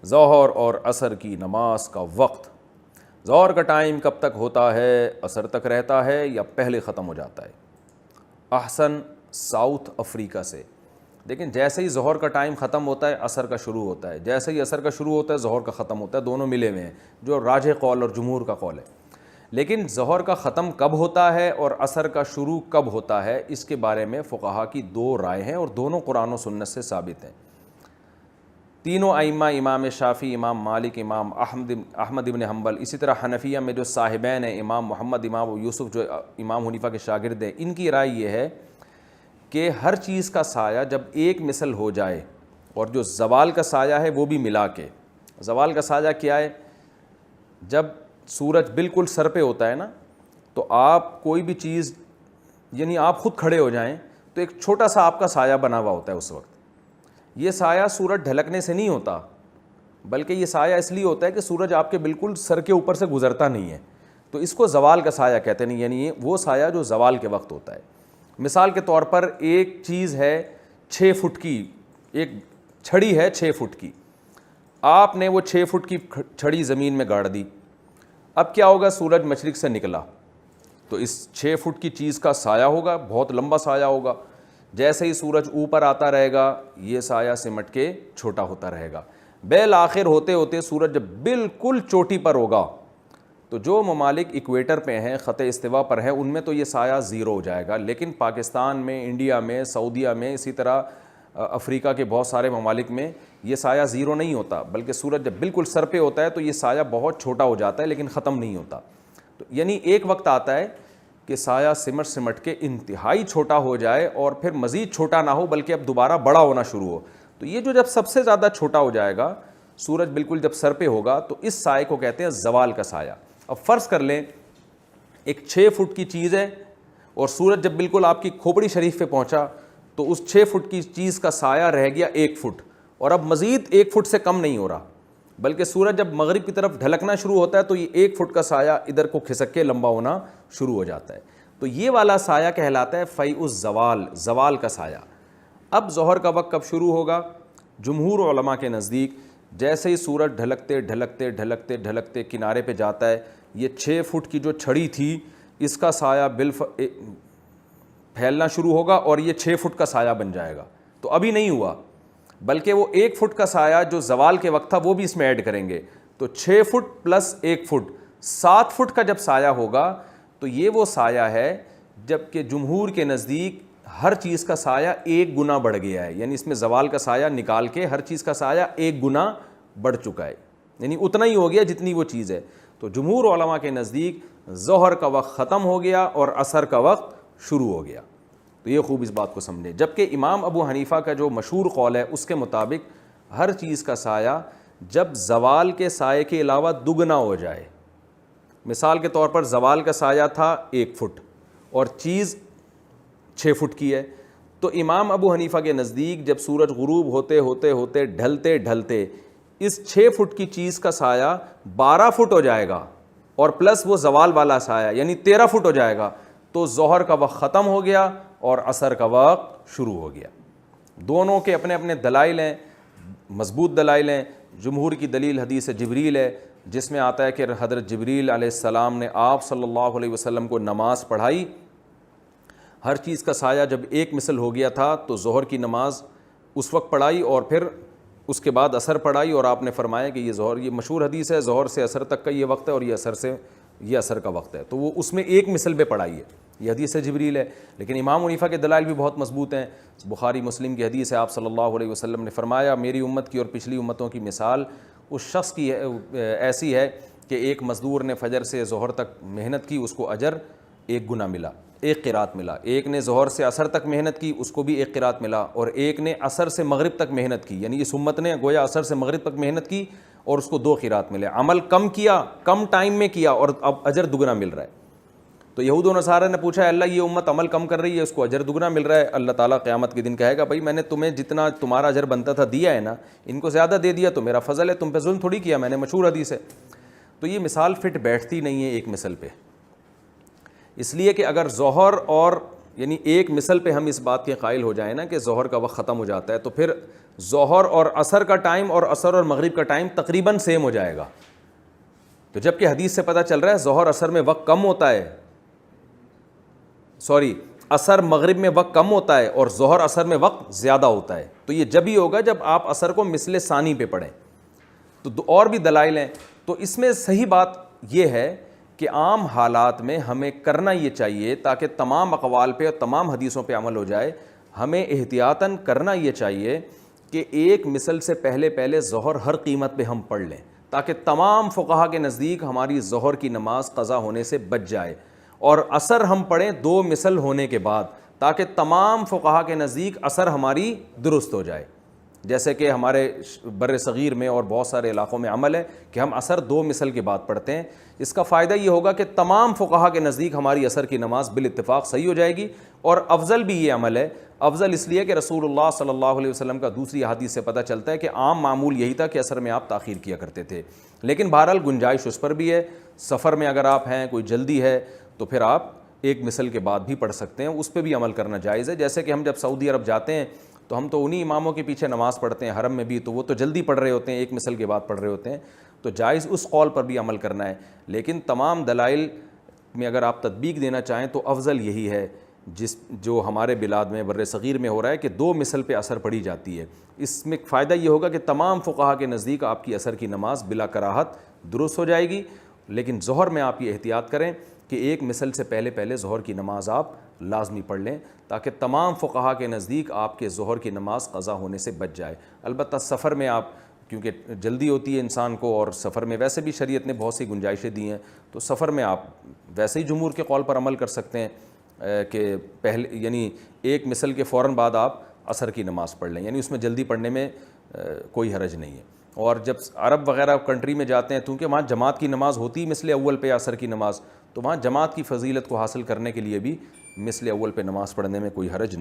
ظہر اور عصر کی نماز کا وقت، ظہر کا ٹائم کب تک ہوتا ہے؟ عصر تک رہتا ہے یا پہلے ختم ہو جاتا ہے؟ احسن ساؤتھ افریقہ سے، لیکن جیسے ہی ظہر کا ٹائم ختم ہوتا ہے عصر کا شروع ہوتا ہے، جیسے ہی عصر کا شروع ہوتا ہے ظہر کا ختم ہوتا ہے، دونوں ملے ہوئے ہیں، جو راجح قول اور جمہور کا قول ہے۔ لیکن ظہر کا ختم کب ہوتا ہے اور عصر کا شروع کب ہوتا ہے، اس کے بارے میں فقہا کی دو رائے ہیں اور دونوں قرآن و سنت سے ثابت ہیں۔ تینوں ائمہ، امام شافعی، امام مالک، امام احمد ابن حنبل، اسی طرح حنفیہ میں جو صاحبین ہیں امام محمد، امام ابو یوسف جو امام حنیفہ کے شاگرد ہیں، ان کی رائے یہ ہے کہ ہر چیز کا سایہ جب ایک مثل ہو جائے، اور جو زوال کا سایہ ہے وہ بھی ملا کے، زوال کا سایہ کیا ہے؟ جب سورج بالکل سر پہ ہوتا ہے نا، تو آپ کوئی بھی چیز، یعنی آپ خود کھڑے ہو جائیں تو ایک چھوٹا سا آپ کا سایہ بنا ہوا ہوتا ہے اس وقت۔ یہ سایہ سورج ڈھلکنے سے نہیں ہوتا، بلکہ یہ سایہ اس لیے ہوتا ہے کہ سورج آپ کے بالکل سر کے اوپر سے گزرتا نہیں ہے، تو اس کو زوال کا سایہ کہتے ہیں، یعنی وہ سایہ جو زوال کے وقت ہوتا ہے۔ مثال کے طور پر ایک چیز ہے 6 فٹ کی، ایک چھڑی ہے 6 فٹ کی، آپ نے وہ 6 فٹ کی چھڑی زمین میں گاڑ دی، اب کیا ہوگا؟ سورج مشرق سے نکلا تو اس 6 فٹ کی چیز کا سایہ ہوگا، بہت لمبا سایہ ہوگا، جیسے ہی سورج اوپر آتا رہے گا یہ سایہ سمٹ کے چھوٹا ہوتا رہے گا، بالآخر ہوتے ہوتے سورج جب بالکل چوٹی پر ہوگا تو جو ممالک ایکویٹر پہ ہیں، خط استوا پر ہیں، ان میں تو یہ سایہ زیرو ہو جائے گا، لیکن پاکستان میں، انڈیا میں، سعودیہ میں، اسی طرح افریقہ کے بہت سارے ممالک میں یہ سایہ زیرو نہیں ہوتا، بلکہ سورج جب بالکل سر پہ ہوتا ہے تو یہ سایہ بہت چھوٹا ہو جاتا ہے لیکن ختم نہیں ہوتا۔ تو یعنی ایک وقت آتا ہے کہ سایہ سمٹ کے انتہائی چھوٹا ہو جائے اور پھر مزید چھوٹا نہ ہو بلکہ اب دوبارہ بڑا ہونا شروع ہو، تو یہ جو جب سب سے زیادہ چھوٹا ہو جائے گا، سورج بالکل جب سر پہ ہوگا، تو اس سائے کو کہتے ہیں زوال کا سایہ۔ اب فرض کر لیں ایک 6 فٹ کی چیز ہے اور سورج جب بالکل آپ کی کھوپڑی شریف پہ پہنچا تو اس 6 فٹ کی چیز کا سایہ رہ گیا 1 فٹ، اور اب مزید 1 فٹ سے کم نہیں ہو رہا، بلکہ سورج جب مغرب کی طرف ڈھلکنا شروع ہوتا ہے تو یہ 1 فٹ کا سایہ ادھر کو کھسک کے لمبا ہونا شروع ہو جاتا ہے، تو یہ والا سایہ کہلاتا ہے فیء الزوال، زوال کا سایہ۔ اب ظہر کا وقت کب شروع ہوگا؟ جمہور علماء کے نزدیک جیسے ہی سورج ڈھلکتے ڈھلکتے ڈھلکتے ڈھلکتے کنارے پہ جاتا ہے، یہ 6 فٹ کی جو چھڑی تھی اس کا سایہ پھیلنا شروع ہوگا اور یہ 6 فٹ کا سایہ بن جائے گا، تو ابھی نہیں ہوا، بلکہ وہ 1 فٹ کا سایہ جو زوال کے وقت تھا وہ بھی اس میں ایڈ کریں گے، تو 6 فٹ پلس 1 فٹ 7 فٹ کا جب سایہ ہوگا تو یہ وہ سایہ ہے جبکہ جمہور کے نزدیک ہر چیز کا سایہ 1 گنا بڑھ گیا ہے، یعنی اس میں زوال کا سایہ نکال کے ہر چیز کا سایہ 1 گنا بڑھ چکا ہے، یعنی اتنا ہی ہو گیا جتنی وہ چیز ہے۔ تو جمہور علماء کے نزدیک ظہر کا وقت ختم ہو گیا اور عصر کا وقت شروع ہو گیا، تو یہ خوب اس بات کو سمجھیں۔ جبکہ امام ابو حنیفہ کا جو مشہور قول ہے اس کے مطابق ہر چیز کا سایہ جب زوال کے سائے کے علاوہ دگنا ہو جائے، مثال کے طور پر زوال کا سایہ تھا 1 فٹ اور چیز 6 فٹ کی ہے، تو امام ابو حنیفہ کے نزدیک جب سورج غروب ہوتے ہوتے ہوتے ڈھلتے ڈھلتے اس 6 فٹ کی چیز کا سایہ 12 فٹ ہو جائے گا اور پلس وہ زوال والا سایہ یعنی 13 فٹ ہو جائے گا، تو ظہر کا وقت ختم ہو گیا اور عصر کا وقت شروع ہو گیا۔ دونوں کے اپنے اپنے دلائل ہیں، مضبوط دلائل ہیں۔ جمہور کی دلیل حدیث جبریل ہے جس میں آتا ہے کہ حضرت جبریل علیہ السلام نے آپ صلی اللہ علیہ وسلم کو نماز پڑھائی، ہر چیز کا سایہ جب 1 مثل ہو گیا تھا تو ظہر کی نماز اس وقت پڑھائی اور پھر اس کے بعد عصر پڑھائی، اور آپ نے فرمایا کہ یہ ظہر، یہ مشہور حدیث ہے، ظہر سے عصر تک کا یہ وقت ہے اور یہ عصر سے یہ عصر کا وقت ہے، تو وہ اس میں 1 مثل پہ پڑھائی ہے، یہ حدیث جبریل ہے۔ لیکن امام حنیفہ کے دلائل بھی بہت مضبوط ہیں، بخاری مسلم کی حدیث ہے، آپ صلی اللہ علیہ وسلم نے فرمایا میری امت کی اور پچھلی امتوں کی مثال اس شخص کی ایسی ہے کہ ایک مزدور نے فجر سے ظہر تک محنت کی، اس کو اجر 1 گنا ملا، 1 قرات ملا، ایک نے ظہر سے عصر تک محنت کی اس کو بھی 1 قرات ملا، اور ایک نے عصر سے مغرب تک محنت کی، یعنی اس امت نے گویا عصر سے مغرب تک محنت کی اور اس کو 2 قرات ملے، عمل کم کیا، کم ٹائم میں کیا اور اب اجر دگنا مل رہا ہے۔ تو یہود و نصارہ نے پوچھا اللہ یہ امت عمل کم کر رہی ہے اس کو اجر دگنا مل رہا ہے، اللہ تعالیٰ قیامت کے دن کہے گا بھائی میں نے تمہیں جتنا تمہارا اجر بنتا تھا دیا ہے نا، ان کو زیادہ دے دیا تو میرا فضل ہے، تم پہ ظلم تھوڑی کیا میں نے، مشہور حدیث ہے۔ تو یہ مثال فٹ بیٹھتی نہیں ہے ایک مثل پہ، اس لیے کہ اگر ظہر اور یعنی ایک مثل پہ ہم اس بات کے قائل ہو جائیں نا کہ ظہر کا وقت ختم ہو جاتا ہے تو پھر ظہر اور عصر کا ٹائم اور عصر اور مغرب کا ٹائم تقریباً سیم ہو جائے گا. تو جب کہ حدیث سے پتہ چل رہا ہے ظہر عصر میں وقت کم ہوتا ہے, عصر مغرب میں وقت کم ہوتا ہے اور ظہر عصر میں وقت زیادہ ہوتا ہے. تو یہ جب ہی ہوگا جب آپ عصر کو مثل ثانی پہ پڑھیں. تو اور بھی دلائل ہیں. تو اس میں صحیح بات یہ ہے کہ عام حالات میں ہمیں کرنا یہ چاہیے تاکہ تمام اقوال پہ اور تمام حدیثوں پہ عمل ہو جائے, ہمیں احتیاطاً کرنا یہ چاہیے کہ ایک مثل سے پہلے ظہر ہر قیمت پہ ہم پڑھ لیں تاکہ تمام فقہا کے نزدیک ہماری ظہر کی نماز قضا ہونے سے بچ جائے, اور عصر ہم پڑھیں 2 مثل ہونے کے بعد تاکہ تمام فقہا کے نزدیک عصر ہماری درست ہو جائے. جیسے کہ ہمارے بر صغیر میں اور بہت سارے علاقوں میں عمل ہے کہ ہم عصر 2 مثل کے بعد پڑھتے ہیں. اس کا فائدہ یہ ہوگا کہ تمام فقہا کے نزدیک ہماری عصر کی نماز بالاتفاق صحیح ہو جائے گی. اور افضل بھی یہ عمل ہے, افضل اس لیے کہ رسول اللہ صلی اللہ علیہ وسلم کا دوسری حدیث سے پتہ چلتا ہے کہ عام معمول یہی تھا کہ عصر میں آپ تاخیر کیا کرتے تھے. لیکن بہرحال گنجائش اس پر بھی ہے. سفر میں اگر آپ ہیں, کوئی جلدی ہے, تو پھر آپ ایک مثل کے بعد بھی پڑھ سکتے ہیں, اس پہ بھی عمل کرنا جائز ہے. جیسے کہ ہم جب سعودی عرب جاتے ہیں تو ہم تو انہی اماموں کے پیچھے نماز پڑھتے ہیں حرم میں بھی, تو وہ تو جلدی پڑھ رہے ہوتے ہیں, ایک مثل کے بعد پڑھ رہے ہوتے ہیں, تو جائز اس قول پر بھی عمل کرنا ہے. لیکن تمام دلائل میں اگر آپ تطبیق دینا چاہیں تو افضل یہی ہے جو ہمارے بلاد میں بر صغیر میں ہو رہا ہے کہ 2 مثل پہ عصر پڑھی جاتی ہے. اس میں فائدہ یہ ہوگا کہ تمام فقہا کے نزدیک آپ کی عصر کی نماز بلا کراہت درست ہو جائے گی. لیکن ظہر میں آپ یہ احتیاط کریں کہ ایک مثل سے پہلے ظہر کی نماز آپ لازمی پڑھ لیں تاکہ تمام فقہا کے نزدیک آپ کے ظہر کی نماز قضا ہونے سے بچ جائے. البتہ سفر میں آپ, کیونکہ جلدی ہوتی ہے انسان کو اور سفر میں ویسے بھی شریعت نے بہت سی گنجائشیں دی ہیں, تو سفر میں آپ ویسے ہی جمہور کے قول پر عمل کر سکتے ہیں کہ پہلے یعنی ایک مثل کے فوراً بعد آپ عصر کی نماز پڑھ لیں, یعنی اس میں جلدی پڑھنے میں کوئی حرج نہیں ہے. اور جب عرب وغیرہ کنٹری میں جاتے ہیں, کیونکہ وہاں جماعت کی نماز ہوتی ہے مثل اول پہ عصر کی نماز, تو وہاں جماعت کی فضیلت کو حاصل کرنے کے لیے بھی مثل اول پہ نماز پڑھنے میں کوئی حرج نہیں.